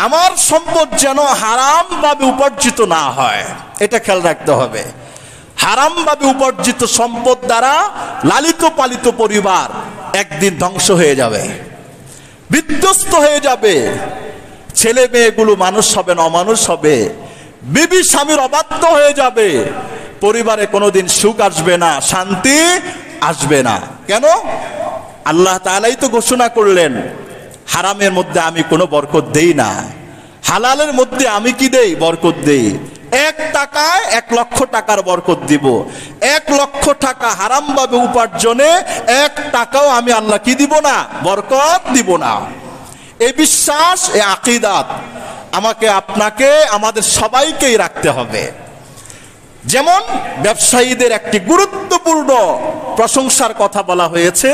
আমার সম্পদ যেন হারাম ভাবে উপার্জিত না হয়, এটা খেয়াল রাখতে হবে। হারাম ভাবে উপার্জিত সম্পদ দ্বারা লালিত পালিত পরিবার একদিন ধ্বংস হয়ে যাবে, বিধ্বস্ত হয়ে যাবে। ছেলে মেয়েগুলো মানুষ হবে না অমানুষ হবে, বিবি স্বামীর অবাধ্য হয়ে যাবে, পরিবারে কোনোদিন সুখ আসবে না, শান্তি আসবে না। কেন? আল্লাহ তাআলাই তো ঘোষণা করলেন, হারামের মধ্যে আমি কোনো বরকত দেই না, হালালের মধ্যে আমি কি দেই? বরকত দেই। 1 টাকায় 1 লক্ষ টাকার বরকত দিব। 1 লক্ষ টাকা হারাম ভাবে উপার্জনে 1 টাকাও আমি আল্লাহ কি দিব না? বরকত দিব না। এই বিশ্বাস, এই আকীদাত আমাকে আপনাকে আমাদের সবাইকেই রাখতে হবে। যেমন ব্যবসায়ীদের একটি গুরুত্বপূর্ণ প্রশংসার কথা বলা হয়েছে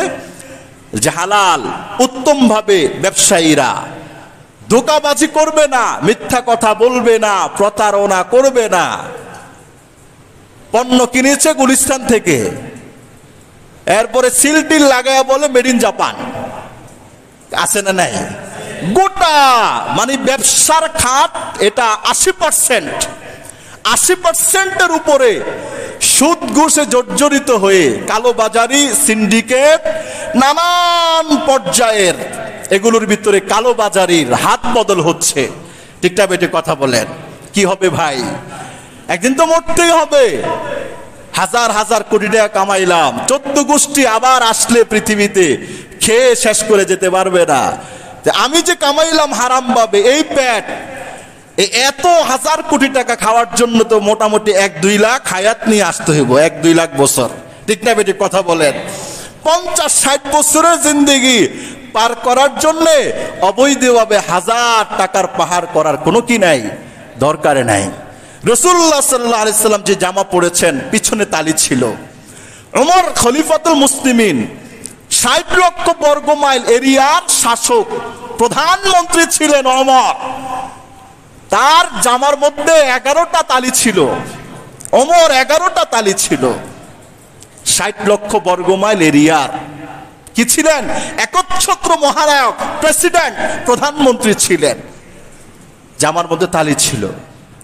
যে হালাল উত্তম ভাবে ব্যবসায়ীরা ধোঁকাবাজি করবে না, মিথ্যা কথা বলবে না, প্রতারণা করবে না। পণ্য কিনেছে গুলিস্তান থেকে, এরপরে সিলটিল লাগায়া বলে মেড ইন জাপান, আছে না নাই? গোটা মানে ব্যবসার খাত এটা 80%-80%-এর উপরে সুদ ঘুষে জর্জরিত হয়ে কালোবাজারি, সিন্ডিকেট, নানান পর্যায়ের এগুলোর ভিতরে কালোবাজারির হাত বদল হচ্ছে। ঠিকটা বেটে কথা বলেন। কি হবে ভাই? একদিন তো মরতেই হবে। হাজার হাজার কোটি টাকা কামাইলাম, 14 গোষ্ঠী আবার আসলে পৃথিবীতে খেয়ে শেষ করে যেতে পারবে না। আমি যে কামাইলাম হারাম ভাবে, এই পেট এত হাজার কোটি টাকা খাওয়ার জন্য তো মোটামুটি 1-2 লাখ হায়াত নিয়ে আসতে হইব, 1-2 লাখ বছর। ঠিক না বেটি কথা বলেন? 50-60 বছরের জিন্দেগি পার করার জন্য অবৈধভাবে 1000 টাকার পাহাড় করার কোনো কি নাই, দরকারে নাই। রাসূলুল্লাহ সাল্লাল্লাহু আলাইহি সাল্লাম যে জামা পরেছেন পিছনে তালি ছিল। ওমর খলিফাতুল মুসলিমিন 60 লক্ষ বর্গ মাইল এরিয়ার শাসক, প্রধানমন্ত্রী ছিলেন ওমর। তার জামার মধ্যে 11টা তালি ছিল। ওমর 11টা তালি ছিল। 60 লক্ষ বর্গ মাইল এরিয়ার কি ছিলেন? একচ্ছত্র মহানায়ক, প্রেসিডেন্ট, প্রধানমন্ত্রী ছিলেন। জামার মধ্যে তালি ছিল।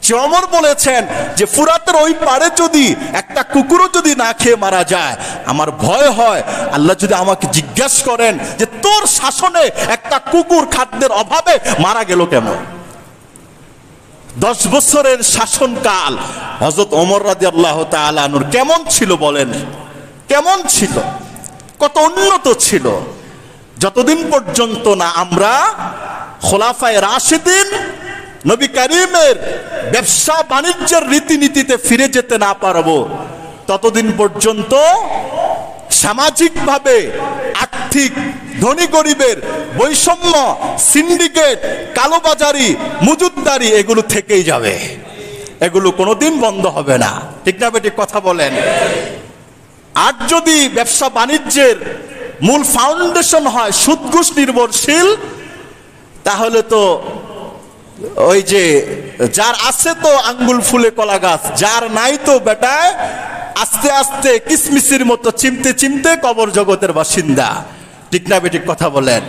যে ওমর বলেছেন যে ফুরাতের ওই পারে যদি একটা কুকুরও যদি না খেয়ে মারা যায়, আমার ভয় হয় আল্লাহ যদি আমাকে জিজ্ঞাসা করেন যে তোর শাসনে একটা কুকুর খাদ্যের অভাবে মারা গেল কেমন? 10 বছরের শাসনকাল হযরত ওমর রাদিয়াল্লাহু তাআলা আনহুর কেমন ছিল বলেন? কেমন ছিল? কত উন্নত ছিল? যতদিন পর্যন্ত না আমরা খোলাফায়ে রাশিদিন নবী করিমের ব্যবসা বাণিজ্যের রীতিনীতিতে ফিরে যেতে না পারবো, ততদিন পর্যন্ত সামাজিকভাবে আর্থিক ধনী গরিবের বৈষম্য, সিন্ডিকেট, কালোবাজারি, মজুদদারি এগুলো থেকেই যাবে। এগুলো কোনোদিন বন্ধ হবে না। ঠিক না বেটি কথা বলেন? আর যদি ব্যবসা বাণিজ্যের মূল ফাউন্ডেশন হয় সুদ ঘুষ নির্ভরশীল, তাহলে তো ওই যে যার আছে তো আঙ্গুল ফুলে কলা গাছ, যার নাই তো বেটায় আস্তে আস্তে কিসমিসির মতো চিমতে চিমতে কবর জগতের বাসিন্দা। ঠিক না বেটি কথা বলেন?